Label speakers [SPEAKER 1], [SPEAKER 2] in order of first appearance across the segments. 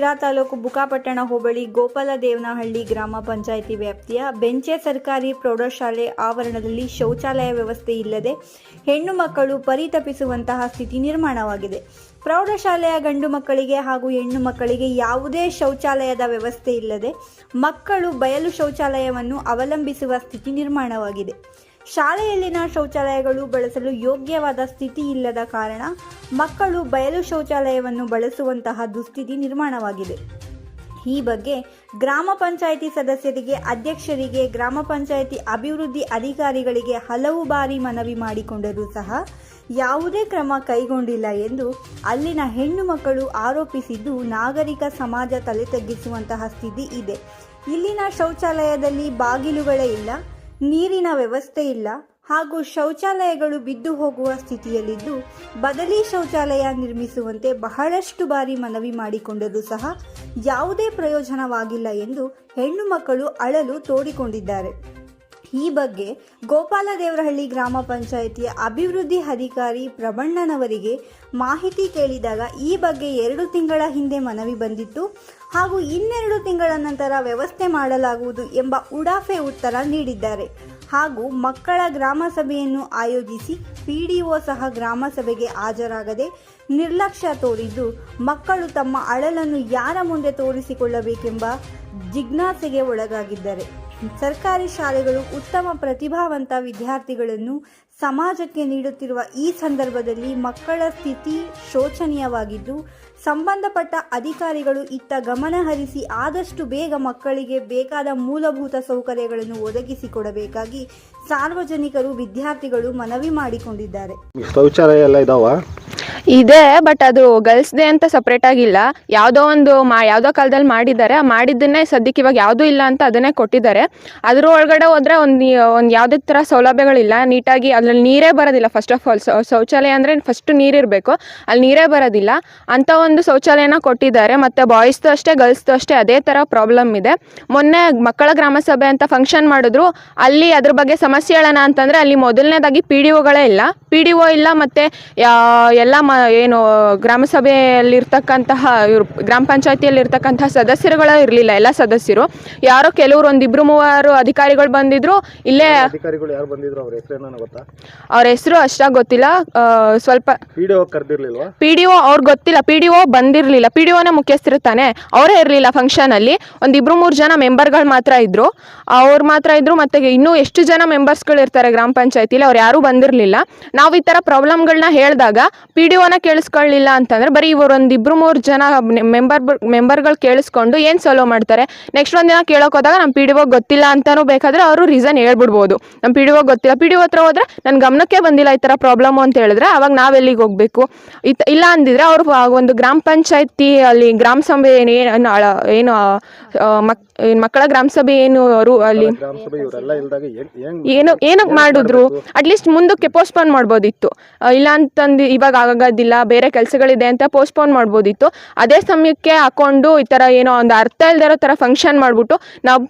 [SPEAKER 1] ಶಿರಾ ತಾಲೂಕು ಬುಕ್ಕಾಪಟ್ಟಣ ಹೋಬಳಿ ಗೋಪಾಲದೇವನಹಳ್ಳಿ ಗ್ರಾಮ ಪಂಚಾಯಿತಿ ವ್ಯಾಪ್ತಿಯ ಬೆಂಚೆ ಸರ್ಕಾರಿ ಪ್ರೌಢಶಾಲೆ ಆವರಣದಲ್ಲಿ ಶೌಚಾಲಯ ವ್ಯವಸ್ಥೆ ಇಲ್ಲದೆ ಹೆಣ್ಣು ಮಕ್ಕಳು ಪರಿತಪಿಸುವಂತಹ ಸ್ಥಿತಿ ನಿರ್ಮಾಣವಾಗಿದೆ. ಪ್ರೌಢಶಾಲೆಯ ಗಂಡು ಮಕ್ಕಳಿಗೆ ಹಾಗೂ ಹೆಣ್ಣು ಮಕ್ಕಳಿಗೆ ಯಾವುದೇ ಶೌಚಾಲಯದ ವ್ಯವಸ್ಥೆ ಇಲ್ಲದೆ ಮಕ್ಕಳು ಬಯಲು ಶೌಚಾಲಯವನ್ನು ಅವಲಂಬಿಸುವ ಸ್ಥಿತಿ ನಿರ್ಮಾಣವಾಗಿದೆ. ಶಾಲೆಯಲ್ಲಿನ ಶೌಚಾಲಯಗಳು ಬಳಸಲು ಯೋಗ್ಯವಾದ ಸ್ಥಿತಿ ಇಲ್ಲದ ಕಾರಣ ಮಕ್ಕಳು ಬಯಲು ಶೌಚಾಲಯವನ್ನು ಬಳಸುವಂತಹ ದುಸ್ಥಿತಿ ನಿರ್ಮಾಣವಾಗಿದೆ. ಈ ಬಗ್ಗೆ ಗ್ರಾಮ ಪಂಚಾಯಿತಿ ಸದಸ್ಯರಿಗೆ, ಅಧ್ಯಕ್ಷರಿಗೆ, ಗ್ರಾಮ ಪಂಚಾಯಿತಿ ಅಭಿವೃದ್ಧಿ ಅಧಿಕಾರಿಗಳಿಗೆ ಹಲವು ಬಾರಿ ಮನವಿ ಮಾಡಿಕೊಂಡರೂ ಸಹ ಯಾವುದೇ ಕ್ರಮ ಕೈಗೊಂಡಿಲ್ಲ ಎಂದು ಅಲ್ಲಿನ ಹೆಣ್ಣು ಮಕ್ಕಳು ಆರೋಪಿಸಿದ್ದು, ನಾಗರಿಕ ಸಮಾಜ ತಲೆ ತಗ್ಗಿಸುವಂತಹ ಸ್ಥಿತಿ ಇದೆ. ಇಲ್ಲಿನ ಶೌಚಾಲಯದಲ್ಲಿ ಬಾಗಿಲುಗಳೇ ಇಲ್ಲ, ನೀರಿನ ವ್ಯವಸ್ಥೆ ಇಲ್ಲ ಹಾಗೂ ಶೌಚಾಲಯಗಳು ಬಿದ್ದು ಹೋಗುವ ಸ್ಥಿತಿಯಲ್ಲಿದ್ದು, ಬದಲಿ ಶೌಚಾಲಯ ನಿರ್ಮಿಸುವಂತೆ ಬಹಳಷ್ಟು ಬಾರಿ ಮನವಿ ಮಾಡಿಕೊಂಡರೂ ಸಹ ಯಾವುದೇ ಪ್ರಯೋಜನವಾಗಿಲ್ಲ ಎಂದು ಹೆಣ್ಣು ಮಕ್ಕಳು ಅಳಲು ತೋಡಿಕೊಂಡಿದ್ದಾರೆ. ಈ ಬಗ್ಗೆ ಗೋಪಾಲದೇವನಹಳ್ಳಿ ಗ್ರಾಮ ಪಂಚಾಯಿತಿಯ ಅಭಿವೃದ್ಧಿ ಅಧಿಕಾರಿ ಪ್ರಬಣ್ಣನವರಿಗೆ ಮಾಹಿತಿ ಕೇಳಿದಾಗ ಈ ಬಗ್ಗೆ 2 ತಿಂಗಳ ಹಿಂದೆ ಮನವಿ ಬಂದಿತ್ತು ಹಾಗೂ 2 ತಿಂಗಳ ನಂತರ ವ್ಯವಸ್ಥೆ ಮಾಡಲಾಗುವುದು ಎಂಬ ಉಡಾಫೆ ಉತ್ತರ ನೀಡಿದ್ದಾರೆ. ಹಾಗೂ ಮಕ್ಕಳ ಗ್ರಾಮ ಸಭೆಯನ್ನು ಆಯೋಜಿಸಿ PDO ಸಹ ಗ್ರಾಮ ಸಭೆಗೆ ಹಾಜರಾಗದೆ ನಿರ್ಲಕ್ಷ್ಯ ತೋರಿದ್ದು, ಮಕ್ಕಳು ತಮ್ಮ ಅಳಲನ್ನು ಯಾರ ಮುಂದೆ ತೋರಿಸಿಕೊಳ್ಳಬೇಕೆಂಬ ಜಿಜ್ಞಾಸೆಗೆ ಒಳಗಾಗಿದ್ದಾರೆ. ಸರ್ಕಾರಿ ಶಾಲೆಗಳು ಉತ್ತಮ ಪ್ರತಿಭಾವಂತ ವಿದ್ಯಾರ್ಥಿಗಳನ್ನು ಸಮಾಜಕ್ಕೆ ನೀಡುತ್ತಿರುವ ಈ ಸಂದರ್ಭದಲ್ಲಿ ಮಕ್ಕಳ ಸ್ಥಿತಿ ಶೋಚನೀಯವಾಗಿದ್ದು, ಸಂಬಂಧಪಟ್ಟ ಅಧಿಕಾರಿಗಳು ಇತ್ತ ಗಮನ ಹರಿಸಿ ಆದಷ್ಟು ಬೇಗ ಮಕ್ಕಳಿಗೆ ಬೇಕಾದ ಮೂಲಭೂತ ಸೌಕರ್ಯಗಳನ್ನು ಒದಗಿಸಿಕೊಡಬೇಕಾಗಿ ಸಾರ್ವಜನಿಕರು, ವಿದ್ಯಾರ್ಥಿಗಳು ಮನವಿ ಮಾಡಿಕೊಂಡಿದ್ದಾರೆ.
[SPEAKER 2] ಶೌಚಾಲಯ ಎಲ್ಲ ಇದಾವ?
[SPEAKER 3] ಇದೆ, ಬಟ್ ಅದು ಗರ್ಲ್ಸ್ ಡೇ ಅಂತ ಸಪ್ರೇಟ್ ಆಗಿಲ್ಲ. ಯಾವುದೋ ಯಾವುದೋ ಕಾಲದಲ್ಲಿ ಮಾಡಿದ್ದಾರೆ. ಮಾಡಿದ್ದನ್ನೇ ಸದ್ಯಕ್ಕೆ ಇವಾಗ ಯಾವುದೂ ಇಲ್ಲ ಅಂತ ಅದನ್ನೇ ಕೊಟ್ಟಿದ್ದಾರೆ. ಅದ್ರ ಒಳಗಡೆ ಹೋದರೆ ಒಂದು ಯಾವುದೇ ಥರ ಸೌಲಭ್ಯಗಳಿಲ್ಲ. ನೀಟಾಗಿ ಅದ್ರಲ್ಲಿ ನೀರೇ ಬರೋದಿಲ್ಲ. ಫಸ್ಟ್ ಆಫ್ ಆಲ್ ಶೌಚಾಲಯ ಅಂದರೆ ಫಸ್ಟ್ ನೀರಿರಬೇಕು, ಅಲ್ಲಿ ನೀರೇ ಬರೋದಿಲ್ಲ. ಅಂಥ ಒಂದು ಶೌಚಾಲಯನ ಕೊಟ್ಟಿದ್ದಾರೆ. ಮತ್ತು ಬಾಯ್ಸ್ದು ಅಷ್ಟೇ, ಗರ್ಲ್ಸ್ದು ಅಷ್ಟೇ ಅದೇ ಥರ ಪ್ರಾಬ್ಲಮ್ ಇದೆ. ಮೊನ್ನೆ ಮಕ್ಕಳ ಗ್ರಾಮ ಸಭೆ ಅಂತ ಫಂಕ್ಷನ್ ಮಾಡಿದ್ರು. ಅಲ್ಲಿ ಅದ್ರ ಬಗ್ಗೆ ಸಮಸ್ಯೆ ಹೇಳೋಣ ಅಂತಂದರೆ ಅಲ್ಲಿ ಮೊದಲನೇದಾಗಿ PDOಗಳೇ ಇಲ್ಲ, PDO ಇಲ್ಲ. ಮತ್ತು ಎಲ್ಲ ಏನು ಗ್ರಾಮ ಸಭೆಯಲ್ಲಿರ್ತಕ್ಕಂತಹ ಇವರು ಗ್ರಾಮ ಪಂಚಾಯತಿಯಲ್ಲಿರ್ತಕ್ಕಂತಹ ಸದಸ್ಯರುಗಳೇ ಇರಲಿಲ್ಲ. ಎಲ್ಲ ಸದಸ್ಯರು ಯಾರೋ ಕೆಲವರು 1-2-3 ಅಧಿಕಾರಿಗಳು ಬಂದಿದ್ರು. ಇಲ್ಲೇ
[SPEAKER 2] ಅಧಿಕಾರಿಗಳು ಯಾರು ಬಂದಿದ್ರು? ಅವ್ರ ಹೆಸರೇನೋ ಗೊತ್ತಾ? ಅವ್ರ
[SPEAKER 3] ಹೆಸರು ಅಷ್ಟಾಗಿ ಗೊತ್ತಿಲ್ಲ. ಸ್ವಲ್ಪ
[SPEAKER 2] PDO ಕರೆದಿರಲಿಲ್ವಾ?
[SPEAKER 3] PDO ಅವ್ರಿಗೆ ಗೊತ್ತಿಲ್ಲ. PDO ಬಂದಿರಲಿಲ್ಲ. PDOನೇ ಮುಖ್ಯಸ್ಥರು ತಾನೆ, ಅವರೇ ಇರಲಿಲ್ಲ ಫಂಕ್ಷನಲ್ಲಿ. 1-2-3 ಜನ ಮೆಂಬರ್ಗಳು ಮಾತ್ರ ಇದ್ರು. ಅವ್ರು ಮಾತ್ರ ಇದ್ರು. ಮತ್ತು ಇನ್ನೂ ಎಷ್ಟು ಜನ ಮೆಂಬರ್ಸ್ಗಳು ಇರ್ತಾರೆ ಗ್ರಾಮ ಪಂಚಾಯತಿಲಿ, ಅವ್ರು ಯಾರೂ ಬಂದಿರಲಿಲ್ಲ. ನಾವು ಈ ಥರ ಪ್ರಾಬ್ಲಮ್ಗಳನ್ನ ಹೇಳಿದಾಗ PDOನ ಕೇಳಿಸ್ಕೊಳ್ಳಿಲ್ಲ ಅಂತಂದರೆ ಬರೀ ಇವರು 1-2-3 ಜನ ಮೆಂಬರ್ಗಳು ಕೇಳಿಸ್ಕೊಂಡು ಏನು ಸಾಲ್ವ್ ಮಾಡ್ತಾರೆ? ನೆಕ್ಸ್ಟ್ ಒಂದಿನ ಕೇಳೋಕೆ ಹೋದಾಗ ನಮ್ಮ PDO ಗೊತ್ತಿಲ್ಲ ಅಂತಲೂ ಬೇಕಾದರೆ ಅವರು ರೀಸನ್ ಹೇಳ್ಬಿಡ್ಬೋದು. ನಮ್ಮ PDO ಗೊತ್ತಿಲ್ಲ. PDO ಹತ್ರ ಹೋದರೆ ನನ್ನ ಗಮನಕ್ಕೆ ಬಂದಿಲ್ಲ ಈ ಥರ ಪ್ರಾಬ್ಲಮ್ಮು ಅಂತ ಹೇಳಿದ್ರೆ ಅವಾಗ ನಾವು ಎಲ್ಲಿಗೆ ಹೋಗಬೇಕು? ಇಲ್ಲ ಅಂದಿದ್ರೆ ಅವರು ಒಂದು ಗ್ರಾಮ ಪಂಚಾಯತಿ ಅಲ್ಲಿ ಗ್ರಾಮ ಸಭೆ ಏನು ಮಕ್ಕಳ ಗ್ರಾಮ ಸಭೆ ಏನು ಅಲ್ಲಿ ಏನಕ್ಕೆ ಮಾಡಿದ್ರು? ಅಟ್ಲೀಸ್ಟ್ ಮುಂದಕ್ಕೆ ಪೋಸ್ಟ್ಪೋನ್ ಮಾಡ್ಬೋದಿತ್ತು. ಇಲ್ಲ ಅಂತಂದು ಇವಾಗ ಆಗೋದಿಲ್ಲ, ಬೇರೆ ಕೆಲಸಗಳಿದೆ ಅಂತ ಪೋಸ್ಟ್ಪೋನ್ ಮಾಡ್ಬೋದಿತ್ತು. ಅದೇ ಸಮಯಕ್ಕೆ ಹಾಕೊಂಡು ಈ ಥರ ಏನೋ ಒಂದು ಅರ್ಥ ಇಲ್ದೇ ಇರೋ ಥರ ಫಂಕ್ಷನ್ ಮಾಡಿಬಿಟ್ಟು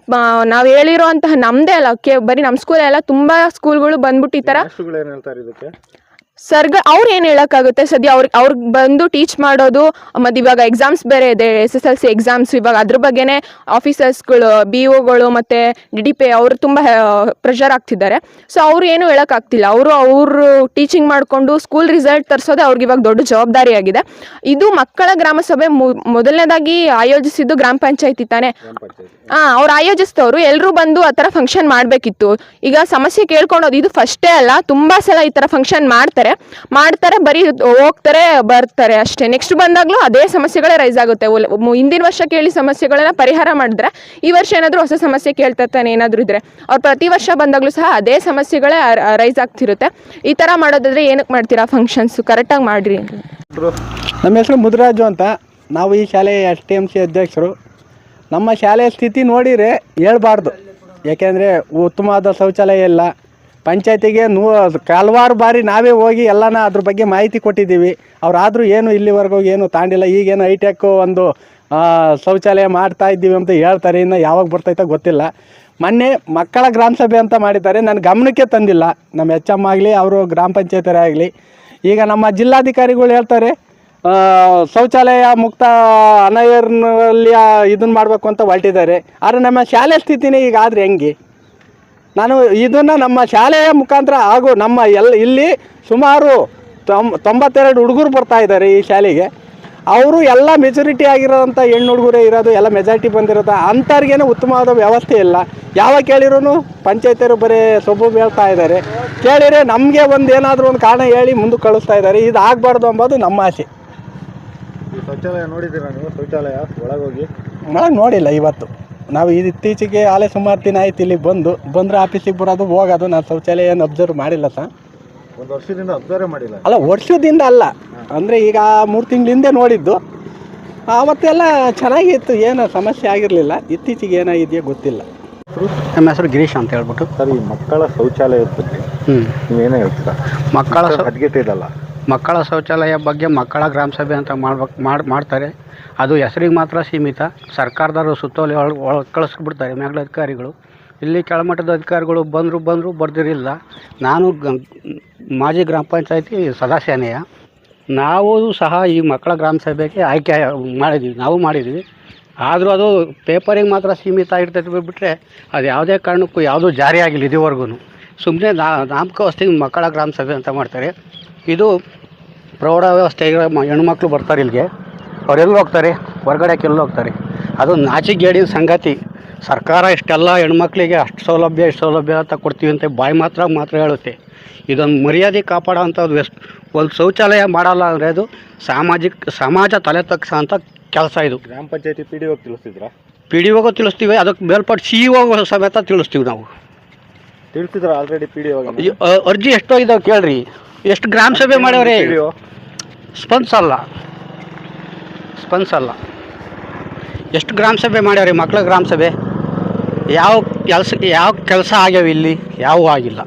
[SPEAKER 3] ನಾವು ಹೇಳಿರೋ ಅಂತಹ ನಮ್ಮದೇ ಅಲ್ಲ, ಬರೀ ನಮ್ಮ ಸ್ಕೂಲೆಲ್ಲ ತುಂಬ ಸ್ಕೂಲ್ಗಳು ಬಂದ್ಬಿಟ್ಟು ಈ ಥರ ಅವ್ರು ಏನು ಹೇಳೋಕ್ಕಾಗುತ್ತೆ? ಸದ್ಯ ಅವ್ರಿಗೆ ಬಂದು ಟೀಚ್ ಮಾಡೋದು. ಮತ್ತು ಇವಾಗ ಎಕ್ಸಾಮ್ಸ್ ಬೇರೆ ಇದೆ, SSLC ಎಕ್ಸಾಮ್ಸ್. ಇವಾಗ ಅದ್ರ ಬಗ್ಗೆನೇ ಆಫೀಸರ್ಸ್ಗಳು, BOಗಳು ಮತ್ತು DDP ಅವರು ತುಂಬ ಪ್ರೆಷರ್ ಆಗ್ತಿದ್ದಾರೆ. ಸೊ ಅವರು ಏನು ಹೇಳೋಕ್ಕಾಗ್ತಿಲ್ಲ. ಅವರು ಟೀಚಿಂಗ್ ಮಾಡಿಕೊಂಡು ಸ್ಕೂಲ್ ರಿಸಲ್ಟ್ ತರಿಸೋದೇ ಅವ್ರಿಗೆ ಇವಾಗ ದೊಡ್ಡ ಜವಾಬ್ದಾರಿಯಾಗಿದೆ. ಇದು ಮಕ್ಕಳ ಗ್ರಾಮ ಸಭೆ ಮೊದಲನೇದಾಗಿ ಆಯೋಜಿಸಿದ್ದು ಗ್ರಾಮ ಪಂಚಾಯತಿ ತಾನೇ. ಅವ್ರು ಆಯೋಜಿಸಿದವರು ಎಲ್ಲರೂ ಬಂದು ಆ ಥರ ಫಂಕ್ಷನ್ ಮಾಡಬೇಕಿತ್ತು. ಈಗ ಸಮಸ್ಯೆ ಕೇಳ್ಕೊಂಡೋದು ಇದು ಫಸ್ಟೇ ಅಲ್ಲ, ತುಂಬ ಸಲ ಈ ಥರ ಫಂಕ್ಷನ್ ಮಾಡ್ತಾರೆ, ಬರೀ ಹೋಗ್ತಾರೆ ಬರ್ತಾರೆ ಅಷ್ಟೇ. ನೆಕ್ಸ್ಟ್ ಬಂದಾಗಲೂ ಅದೇ ಸಮಸ್ಯೆಗಳೇ ರೈಸ್ ಆಗುತ್ತೆ. ಹಿಂದಿನ ವರ್ಷ ಕೇಳಿ ಸಮಸ್ಯೆಗಳನ್ನ ಪರಿಹಾರ ಮಾಡಿದ್ರೆ ಈ ವರ್ಷ ಏನಾದರೂ ಹೊಸ ಸಮಸ್ಯೆ ಕೇಳ್ತಾನೆ ಏನಾದರೂ ಇದ್ರೆ ಅವ್ರು ಪ್ರತಿ ವರ್ಷ ಬಂದಾಗಲೂ ಸಹ ಅದೇ ಸಮಸ್ಯೆಗಳೇ ರೈಸ್ ಆಗ್ತಿರುತ್ತೆ. ಈ ಥರ ಮಾಡೋದಾದ್ರೆ ಏನಕ್ಕೆ ಮಾಡ್ತೀರಾ ಫಂಕ್ಷನ್ಸು? ಕರೆಕ್ಟಾಗಿ ಮಾಡಿರಿ.
[SPEAKER 4] ನಮ್ಮ ಹೆಸರು ಮುದ್ರಾಜು ಅಂತ. ನಾವು ಈ ಶಾಲೆಯ STMC ಅಧ್ಯಕ್ಷರು. ನಮ್ಮ ಶಾಲೆಯ ಸ್ಥಿತಿ ನೋಡಿದರೆ ಹೇಳ್ಬಾರ್ದು. ಯಾಕೆಂದರೆ ಉತ್ತಮವಾದ ಶೌಚಾಲಯ ಇಲ್ಲ. ಪಂಚಾಯತಿಗೆ ಹಲವಾರು ಬಾರಿ ನಾವೇ ಹೋಗಿ ಎಲ್ಲನ ಅದ್ರ ಬಗ್ಗೆ ಮಾಹಿತಿ ಕೊಟ್ಟಿದ್ದೀವಿ. ಅವರಾದರೂ ಏನು ಇಲ್ಲಿವರೆಗೂ ಏನು ತಾಂಡಿಲ್ಲ. ಈಗೇನು ಹೈಟೆಕ್ ಒಂದು ಶೌಚಾಲಯ ಮಾಡ್ತಾ ಇದ್ದೀವಿ ಅಂತ ಹೇಳ್ತಾರೆ. ಇನ್ನು ಯಾವಾಗ ಬರ್ತೈತೆ ಗೊತ್ತಿಲ್ಲ. ಮೊನ್ನೆ ಮಕ್ಕಳ ಗ್ರಾಮ ಸಭೆ ಅಂತ ಮಾಡಿದ್ದಾರೆ, ನನ್ನ ಗಮನಕ್ಕೆ ತಂದಿಲ್ಲ. ನಮ್ಮ HM ಆಗಲಿ ಅವರು ಗ್ರಾಮ ಪಂಚಾಯತರೇ ಆಗಲಿ. ಈಗ ನಮ್ಮ ಜಿಲ್ಲಾಧಿಕಾರಿಗಳು ಹೇಳ್ತಾರೆ ಶೌಚಾಲಯ ಮುಕ್ತ ಅನಯರ್ನಲ್ಲಿ ಇದನ್ನು ಮಾಡಬೇಕು ಅಂತ ಹೊರಟಿದ್ದಾರೆ. ಆದರೆ ನಮ್ಮ ಶಾಲೆ ಸ್ಥಿತಿನೇ ಈಗ ಆದರೆ ಹೆಂಗೆ? ನಾನು ಇದನ್ನು ನಮ್ಮ ಶಾಲೆಯ ಮುಖಾಂತರ ಹಾಗೂ ನಮ್ಮ ಇಲ್ಲಿ ಸುಮಾರು 92 ಹುಡುಗರು ಬರ್ತಾ ಇದ್ದಾರೆ ಈ ಶಾಲೆಗೆ. ಅವರು ಎಲ್ಲ ಮೆಚುರಿಟಿ ಆಗಿರೋಂಥ ಹೆಣ್ಣು ಹುಡುಗರೇ ಇರೋದು, ಎಲ್ಲ ಮೆಜಾರಿಟಿ ಬಂದಿರೋದು. ಅಂಥವ್ರಿಗೇನು ಉತ್ತಮವಾದ ವ್ಯವಸ್ಥೆ ಇಲ್ಲ. ಯಾವಾಗ ಕೇಳಿರೂ ಪಂಚಾಯತಿಯರು ಬರೀ ಸೊಬ್ಬು ಹೇಳ್ತಾ ಇದ್ದಾರೆ. ಕೇಳಿದರೆ ನಮಗೆ ಒಂದು ಏನಾದರೂ ಒಂದು ಕಾರಣ ಹೇಳಿ ಮುಂದಕ್ಕೆ ಕಳಿಸ್ತಾ ಇದ್ದಾರೆ. ಇದು ಆಗಬಾರ್ದು ಅಂಬೋದು ನಮ್ಮ ಆಸೆ.
[SPEAKER 2] ಈ ಶೌಚಾಲಯ ನೋಡಿದ್ದೀರಾ ನೀವು? ಶೌಚಾಲಯ ಒಳಗೋಗಿ
[SPEAKER 4] ಒಳಗೆ ನೋಡಿಲ್ಲ ಇವತ್ತು. ನಾವು ಇತ್ತೀಚೆಗೆ ಆಲೆ ಸುಮಾರು ದಿನ ಆಯ್ತು ಇಲ್ಲಿ ಬಂದರೆ ಆಫೀಸಿಗೆ ಬರೋದು ಹೋಗೋದು. ನಾನು ಶೌಚಾಲಯ ಏನು ಅಬ್ಸರ್ವ್ ಮಾಡಿಲ್ಲ ಸರ್.
[SPEAKER 2] ಒಂದು ವರ್ಷದಿಂದ ಅಬ್ಸರ್ವ್ ಮಾಡಿಲ್ಲ?
[SPEAKER 4] ಅಲ್ಲ, ವರ್ಷದಿಂದ ಅಲ್ಲ, ಅಂದರೆ ಈಗ 3 ತಿಂಗಳ ಹಿಂದೆ ನೋಡಿದ್ದು. ಆವತ್ತೆಲ್ಲ ಚೆನ್ನಾಗಿತ್ತು, ಏನು ಸಮಸ್ಯೆ ಆಗಿರಲಿಲ್ಲ. ಇತ್ತೀಚೆಗೆ ಏನಾಗಿದೆಯೋ ಗೊತ್ತಿಲ್ಲ.
[SPEAKER 5] ನಮ್ಮ ಹೆಸರು ಗಿರೀಶ್ ಅಂತ ಹೇಳ್ಬಿಟ್ಟು.
[SPEAKER 2] ಸರ್, ಈ ಮಕ್ಕಳ ಶೌಚಾಲಯದ ಬಗ್ಗೆ ನೀವೇನೇ ಹೇಳ್ತೀರಾ?
[SPEAKER 5] ಮಕ್ಕಳ ಶೌಚಾಲಯ ಬಗ್ಗೆ ಮಕ್ಕಳ ಗ್ರಾಮ ಸಭೆ ಅಂತ ಮಾಡ್ತಾರೆ. ಅದು ಹೆಸರಿಗೆ ಮಾತ್ರ ಸೀಮಿತ. ಸರ್ಕಾರದವರು ಸುತ್ತೋಲೆ ಒಳಗೆ ಕಳಿಸ್ಬಿಡ್ತಾರೆ ಮೇಗಳ ಅಧಿಕಾರಿಗಳು. ಇಲ್ಲಿ ಕೆಳಮಟ್ಟದ ಅಧಿಕಾರಿಗಳು ಬಂದರು ಬರ್ದಿರಿಲ್ಲ. ನಾನು ಮಾಜಿ ಗ್ರಾಮ ಪಂಚಾಯತಿ ಸದಸ್ಯನೆಯ. ನಾವು ಸಹ ಈ ಮಕ್ಕಳ ಗ್ರಾಮ ಸಭೆಗೆ ಆಯ್ಕೆ ನಾವು ಮಾಡಿದ್ವಿ. ಆದರೂ ಅದು ಪೇಪರಿಗೆ ಮಾತ್ರ ಸೀಮಿತ ಇರ್ತೈತೆ ಬಿಟ್ಟರೆ ಅದು ಯಾವುದೇ ಕಾರಣಕ್ಕೂ ಯಾವುದೂ ಜಾರಿ ಆಗಿಲ್ಲ ಇದುವರೆಗೂ. ಸುಮ್ಮನೆ ನಾಮಕಾವಸ್ಥೆಗೆ ಮಕ್ಕಳ ಗ್ರಾಮ ಸಭೆ ಅಂತ ಮಾಡ್ತಾರೆ. ಇದು ಪ್ರೌಢ ವ್ಯವಸ್ಥೆ ಹೆಣ್ಮಕ್ಳು ಬರ್ತಾರೆ ಇಲ್ಲಿಗೆ. ಅವರೆಲ್ಲಿ ಹೋಗ್ತಾರೆ? ಹೊರಗಡೆಗೆ ಎಲ್ಲಿ ಹೋಗ್ತಾರೆ? ಅದು ನಾಚಿಗೇಡಿನ ಸಂಗತಿ. ಸರ್ಕಾರ ಇಷ್ಟೆಲ್ಲ ಹೆಣ್ಮಕ್ಳಿಗೆ ಅಷ್ಟು ಸೌಲಭ್ಯ ಅಂತ ಕೊಡ್ತೀವಿ ಅಂತ ಬಾಯಿ ಮಾತ್ರ ಹೇಳುತ್ತೆ. ಇದೊಂದು ಮರ್ಯಾದೆ ಕಾಪಾಡೋ ಅಂಥದ್ದು ಒಂದು ಶೌಚಾಲಯ ಮಾಡಲ್ಲ ಅಂದರೆ ಅದು ಸಮಾಜ ತಲೆ ತಗ್ಸೋ ಅಂಥ ಕೆಲಸ ಇದು.
[SPEAKER 2] ಗ್ರಾಮ ಪಂಚಾಯತಿ PDO ತಿಳಿಸಿದ್ರಾ?
[SPEAKER 5] PDOಗೂ ತಿಳಿಸ್ತೀವಿ, ಅದಕ್ಕೆ ಮೇಲ್ಪಟ್ಟು CEO ಸಮೇತ ತಿಳಿಸ್ತೀವಿ ನಾವು.
[SPEAKER 2] ತಿಳಿಸಿದ್ರ ಆಲ್ರೆಡಿ PDO?
[SPEAKER 5] ಅರ್ಜಿ ಎಷ್ಟೋ ಇದಾವೆ ಕೇಳ್ರಿ. ಎಷ್ಟು ಗ್ರಾಮ ಸಭೆ ಮಾಡ್ಯವ್ರಿ? ಸ್ಪಂದಿಸಲ್ಲ. ಎಷ್ಟು ಗ್ರಾಮ ಸಭೆ ಮಾಡ್ಯಾವ್ರಿ? ಮಕ್ಕಳ ಗ್ರಾಮ ಸಭೆ ಯಾವ ಕೆಲಸ ಆಗ್ಯಾವ ಇಲ್ಲಿ? ಯಾವುವೂ ಆಗಿಲ್ಲ.